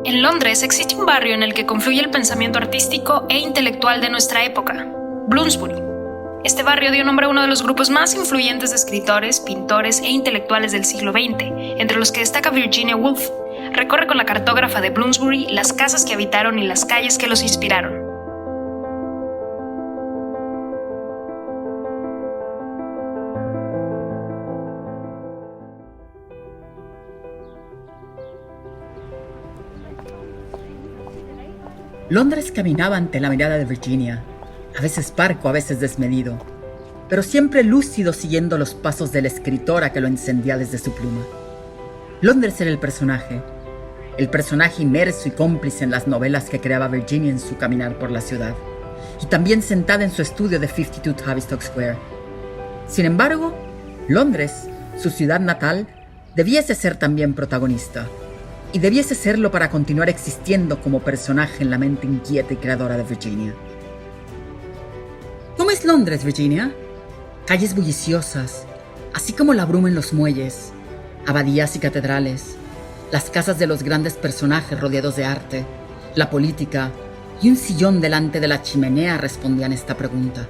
En Londres existe un barrio en el que confluye el pensamiento artístico e intelectual de nuestra época, Bloomsbury. Este barrio dio nombre a uno de los grupos más influyentes de escritores, pintores e intelectuales del siglo XX, entre los que destaca Virginia Woolf. Recorre con la cartógrafa de Bloomsbury las casas que habitaron y las calles que los inspiraron. Londres caminaba ante la mirada de Virginia, a veces parco, a veces desmedido, pero siempre lúcido siguiendo los pasos de la escritora que lo encendía desde su pluma. Londres era el personaje inmerso y cómplice en las novelas que creaba Virginia en su caminar por la ciudad, y también sentada en su estudio de 52 Tavistock Square. Sin embargo, Londres, su ciudad natal, debiese ser también protagonista, y debiese serlo para continuar existiendo como personaje en la mente inquieta y creadora de Virginia. ¿Cómo es Londres, Virginia? Calles bulliciosas, así como la bruma en los muelles, abadías y catedrales, las casas de los grandes personajes rodeados de arte, la política y un sillón delante de la chimenea respondían esta pregunta.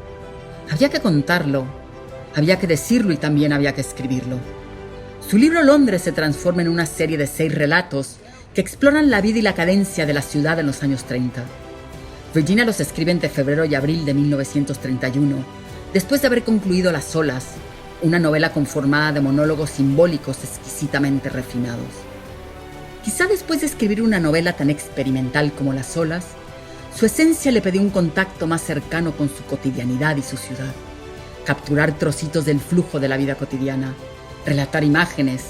Había que contarlo, había que decirlo y también había que escribirlo. Su libro Londres se transforma en una serie de 6 relatos que exploran la vida y la cadencia de la ciudad en los años 30. Virginia los escribe entre febrero y abril de 1931, después de haber concluido Las olas, una novela conformada de monólogos simbólicos exquisitamente refinados. Quizá después de escribir una novela tan experimental como Las olas, su esencia le pedía un contacto más cercano con su cotidianidad y su ciudad, capturar trocitos del flujo de la vida cotidiana, relatar imágenes,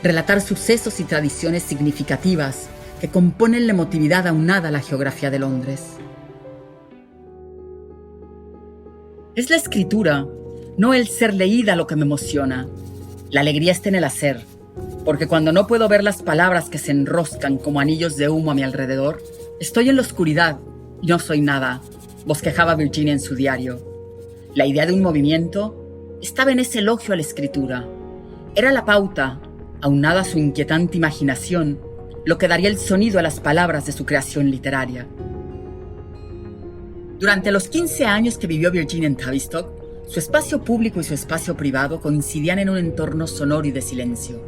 relatar sucesos y tradiciones significativas que componen la emotividad aunada a la geografía de Londres. Es la escritura, no el ser leída lo que me emociona. La alegría está en el hacer, porque cuando no puedo ver las palabras que se enroscan como anillos de humo a mi alrededor, estoy en la oscuridad y no soy nada, bosquejaba Virginia en su diario. La idea de un movimiento estaba en ese elogio a la escritura. Era la pauta, aunada a su inquietante imaginación, lo que daría el sonido a las palabras de su creación literaria. Durante los 15 años que vivió Virginia en Tavistock, su espacio público y su espacio privado coincidían en un entorno sonoro y de silencio.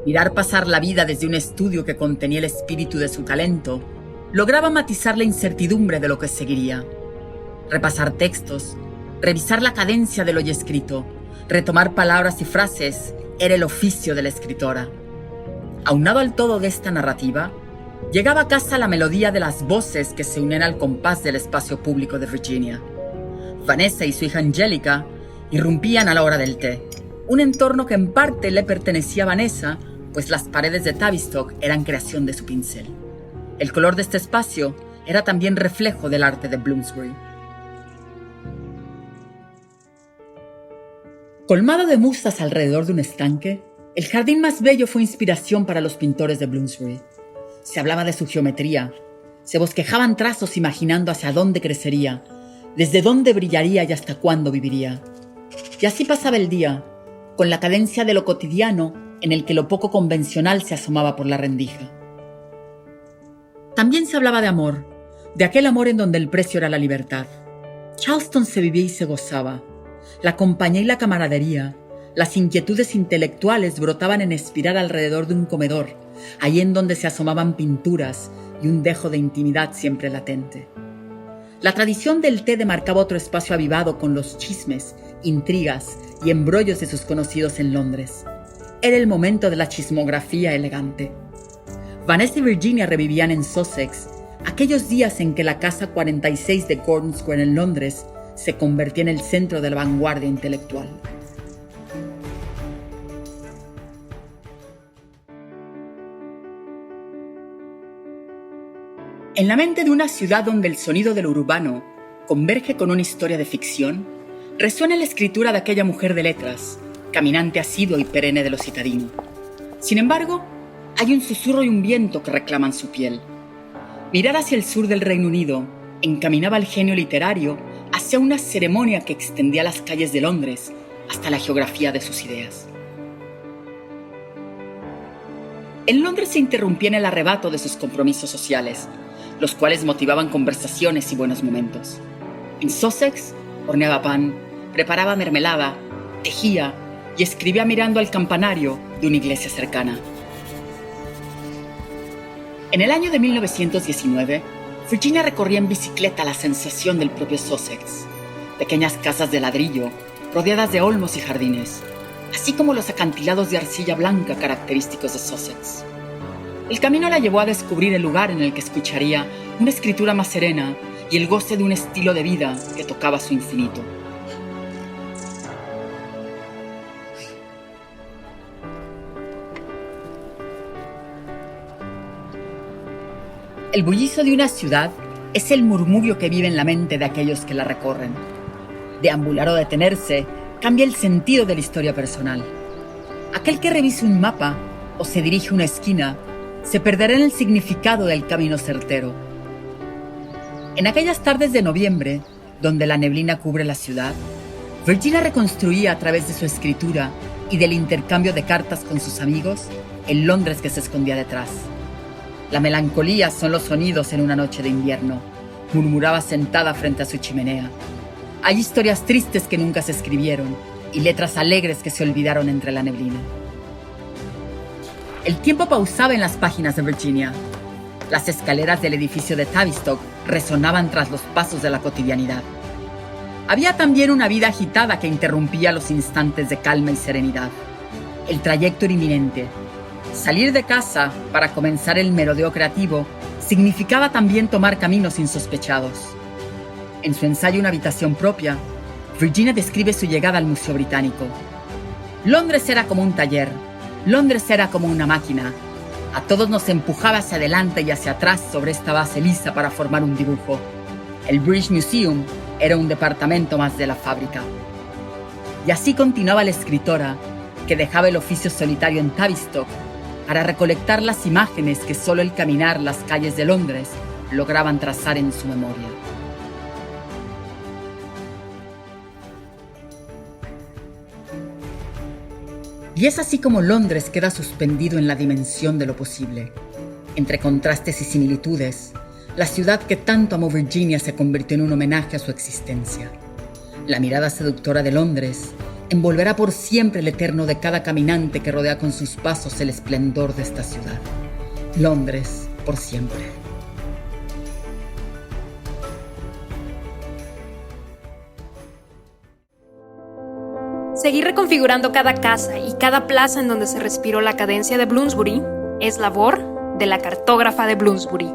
Mirar pasar la vida desde un estudio que contenía el espíritu de su talento lograba matizar la incertidumbre de lo que seguiría. Repasar textos, revisar la cadencia de lo ya escrito, retomar palabras y frases era el oficio de la escritora. Aunado al todo de esta narrativa, llegaba a casa la melodía de las voces que se unían al compás del espacio público de Virginia. Vanessa y su hija Angélica irrumpían a la hora del té, un entorno que en parte le pertenecía a Vanessa, pues las paredes de Tavistock eran creación de su pincel. El color de este espacio era también reflejo del arte de Bloomsbury. Colmado de musas alrededor de un estanque, el jardín más bello fue inspiración para los pintores de Bloomsbury. Se hablaba de su geometría, se bosquejaban trazos imaginando hacia dónde crecería, desde dónde brillaría y hasta cuándo viviría. Y así pasaba el día, con la cadencia de lo cotidiano en el que lo poco convencional se asomaba por la rendija. También se hablaba de amor, de aquel amor en donde el precio era la libertad. Charleston se vivía y se gozaba. La compañía y la camaradería, las inquietudes intelectuales brotaban en espiral alrededor de un comedor, allí en donde se asomaban pinturas y un dejo de intimidad siempre latente. La tradición del té demarcaba otro espacio avivado con los chismes, intrigas y embrollos de sus conocidos en Londres. Era el momento de la chismografía elegante. Vanessa y Virginia revivían en Sussex aquellos días en que la casa 46 de Gordon Square en Londres se convertía en el centro de la vanguardia intelectual. En la mente de una ciudad donde el sonido de lo urbano converge con una historia de ficción, resuena la escritura de aquella mujer de letras, caminante asiduo y perenne de lo citadino. Sin embargo, hay un susurro y un viento que reclaman su piel. Mirar hacia el sur del Reino Unido encaminaba al genio literario hacia una ceremonia que extendía las calles de Londres hasta la geografía de sus ideas. En Londres se interrumpía en el arrebato de sus compromisos sociales, los cuales motivaban conversaciones y buenos momentos. En Sussex, horneaba pan, preparaba mermelada, tejía y escribía mirando al campanario de una iglesia cercana. En el año de 1919, Virginia recorría en bicicleta la sensación del propio Sussex, pequeñas casas de ladrillo, rodeadas de olmos y jardines, así como los acantilados de arcilla blanca característicos de Sussex. El camino la llevó a descubrir el lugar en el que escucharía una escritura más serena y el goce de un estilo de vida que tocaba su infinito. El bullicio de una ciudad es el murmullo que vive en la mente de aquellos que la recorren. Deambular o detenerse cambia el sentido de la historia personal. Aquel que revise un mapa o se dirige a una esquina se perderá en el significado del camino certero. En aquellas tardes de noviembre, donde la neblina cubre la ciudad, Virginia reconstruía a través de su escritura y del intercambio de cartas con sus amigos el Londres que se escondía detrás. La melancolía son los sonidos en una noche de invierno, murmuraba sentada frente a su chimenea. Hay historias tristes que nunca se escribieron y letras alegres que se olvidaron entre la neblina. El tiempo pausaba en las páginas de Virginia. Las escaleras del edificio de Tavistock resonaban tras los pasos de la cotidianidad. Había también una vida agitada que interrumpía los instantes de calma y serenidad. El trayecto era inminente. Salir de casa para comenzar el merodeo creativo significaba también tomar caminos insospechados. En su ensayo Una habitación propia, Virginia describe su llegada al Museo Británico. Londres era como un taller, Londres era como una máquina. A todos nos empujaba hacia adelante y hacia atrás sobre esta base lisa para formar un dibujo. El British Museum era un departamento más de la fábrica. Y así continuaba la escritora, que dejaba el oficio solitario en Tavistock para recolectar las imágenes que solo el caminar las calles de Londres lograban trazar en su memoria. Y es así como Londres queda suspendido en la dimensión de lo posible. Entre contrastes y similitudes, la ciudad que tanto amó Virginia se convirtió en un homenaje a su existencia. La mirada seductora de Londres envolverá por siempre el eterno de cada caminante que rodea con sus pasos el esplendor de esta ciudad. Londres, por siempre. Seguir reconfigurando cada casa y cada plaza en donde se respiró la cadencia de Bloomsbury es labor de la cartógrafa de Bloomsbury.